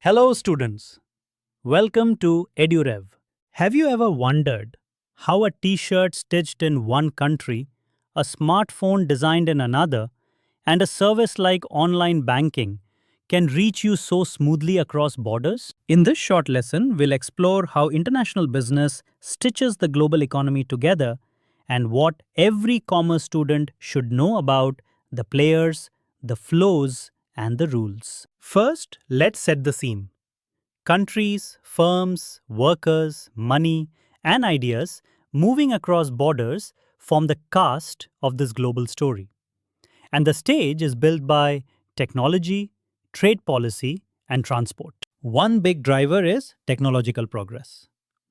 Hello students, welcome to EduRev. Have you ever wondered how a t-shirt stitched in one country, a smartphone designed in another, and a service like online banking can reach you so smoothly across borders? In this short lesson, we'll explore how international business stitches the global economy together and what every commerce student should know about the players, the flows, and the rules. First, let's set the scene. Countries, firms, workers, money, and ideas moving across borders form the cast of this global story. And the stage is built by technology, trade policy, and transport. One big driver is technological progress.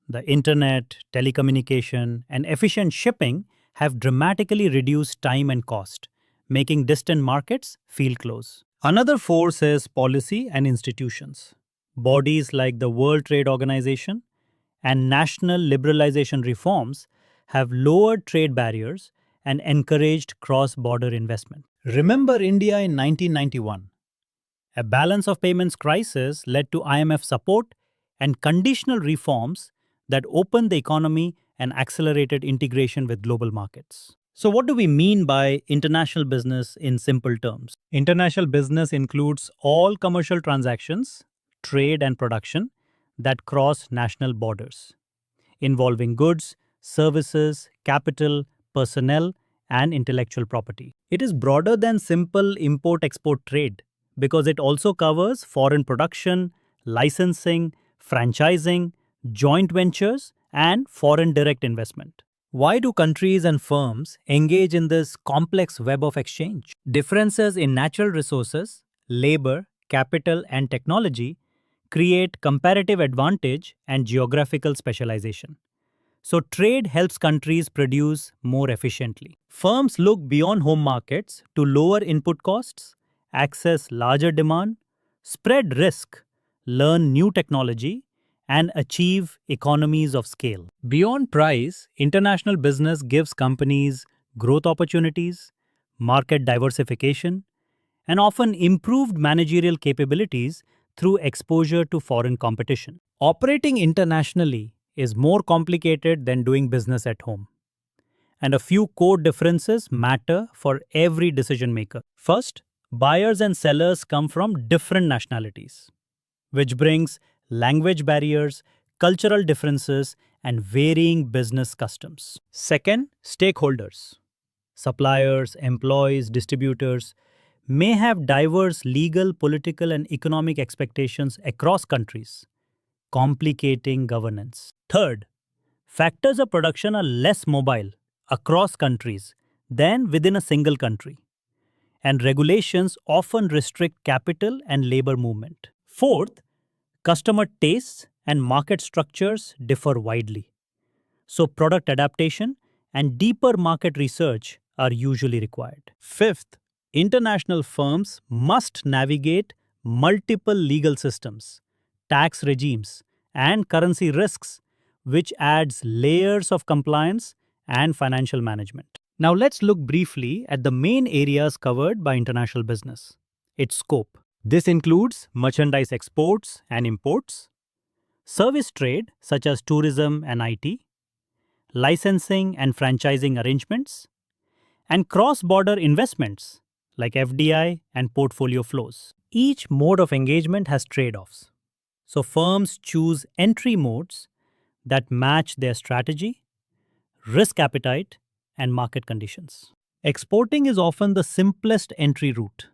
The internet, telecommunication, and efficient shipping have dramatically reduced time and cost, making distant markets feel close. Another force is policy and institutions. Bodies like the World Trade Organization and national liberalization reforms have lowered trade barriers and encouraged cross-border investment. Remember India in 1991. A balance of payments crisis led to IMF support and conditional reforms that opened the economy and accelerated integration with global markets. So what do we mean by international business in simple terms? International business includes all commercial transactions, trade and production that cross national borders, involving goods, services, capital, personnel, and intellectual property. It is broader than simple import-export trade because it also covers foreign production, licensing, franchising, joint ventures, and foreign direct investment. Why do countries and firms engage in this complex web of exchange? Differences in natural resources, labor, capital, and technology create comparative advantage and geographical specialization. So trade helps countries produce more efficiently. Firms look beyond home markets to lower input costs, access larger demand, spread risk, learn new technology, and achieve economies of scale. Beyond price, international business gives companies growth opportunities, market diversification, and often improved managerial capabilities through exposure to foreign competition. Operating internationally is more complicated than doing business at home. And a few core differences matter for every decision maker. First, buyers and sellers come from different nationalities, which brings language barriers, cultural differences, and varying business customs. Second, stakeholders. Suppliers, employees, distributors may have diverse legal, political, and economic expectations across countries, complicating governance. Third, factors of production are less mobile across countries than within a single country, and regulations often restrict capital and labor movement. Fourth, customer tastes and market structures differ widely, so product adaptation and deeper market research are usually required. Fifth, international firms must navigate multiple legal systems, tax regimes, and currency risks, which adds layers of compliance and financial management. Now let's look briefly at the main areas covered by international business. Its scope. This includes merchandise exports and imports, service trade such as tourism and IT, licensing and franchising arrangements, and cross-border investments like FDI and portfolio flows. Each mode of engagement has trade-offs. So firms choose entry modes that match their strategy, risk appetite, and market conditions. Exporting is often the simplest entry route.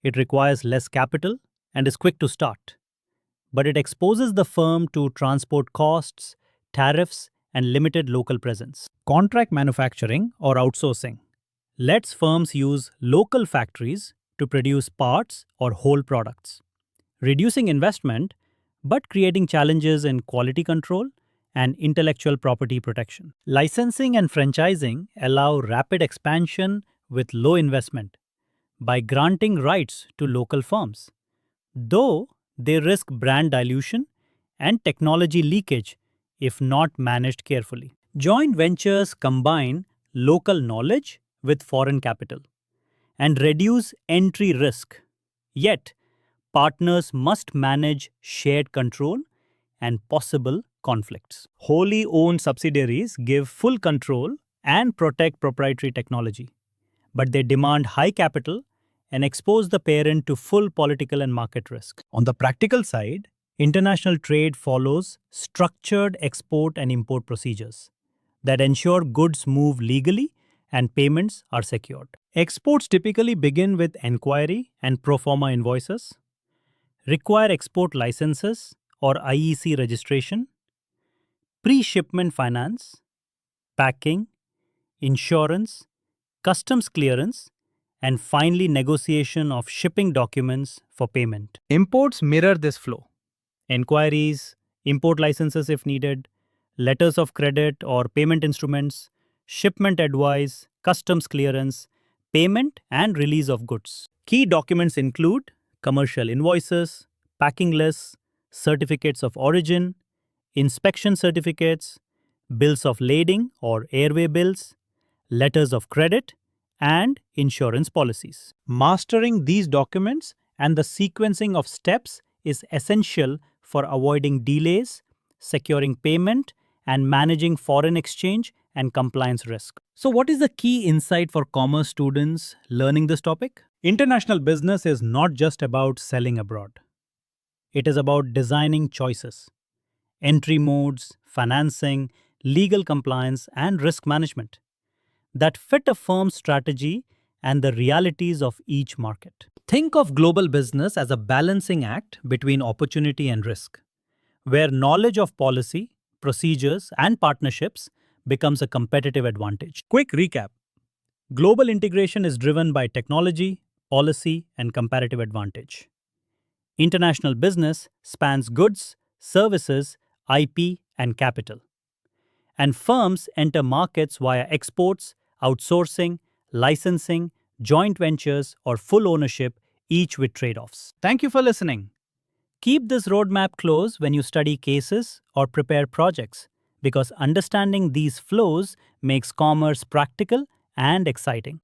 It requires less capital and is quick to start, but it exposes the firm to transport costs, tariffs, and limited local presence. Contract manufacturing or outsourcing lets firms use local factories to produce parts or whole products, reducing investment but creating challenges in quality control and intellectual property protection. Licensing and franchising allow rapid expansion with low investment by granting rights to local firms, though they risk brand dilution and technology leakage if not managed carefully. Joint ventures combine local knowledge with foreign capital and reduce entry risk. Yet, Partners must manage shared control and possible conflicts. Wholly owned subsidiaries give full control and protect proprietary technology, but they demand high capital and expose the parent to full political and market risk. On the practical side, international trade follows structured export and import procedures that ensure goods move legally and payments are secured. Exports typically begin with enquiry and pro forma invoices, require export licenses or IEC registration, pre-shipment finance, packing, insurance, customs clearance, and finally negotiation of shipping documents for payment. Imports mirror this flow. Enquiries, import licenses if needed, letters of credit or payment instruments, shipment advice, customs clearance, payment and release of goods. Key documents include commercial invoices, packing lists, certificates of origin, inspection certificates, bills of lading or airway bills, letters of credit, and insurance policies. Mastering these documents and the sequencing of steps is essential for avoiding delays, securing payment, and managing foreign exchange and compliance risk. So, what is the key insight for commerce students learning this topic? International business is not just about selling abroad. It is about designing choices, entry modes, financing, legal compliance, and risk management that fit a firm's strategy and the realities of each market. Think of global business as a balancing act between opportunity and risk, where knowledge of policy, procedures, and partnerships becomes a competitive advantage. Quick recap. Global integration is driven by technology, policy, and comparative advantage. International business spans goods, services, IP, and capital. And firms enter markets via exports, outsourcing, licensing, joint ventures, or full ownership, each with trade-offs. Thank you for listening. Keep this roadmap close when you study cases or prepare projects, because understanding these flows makes commerce practical and exciting.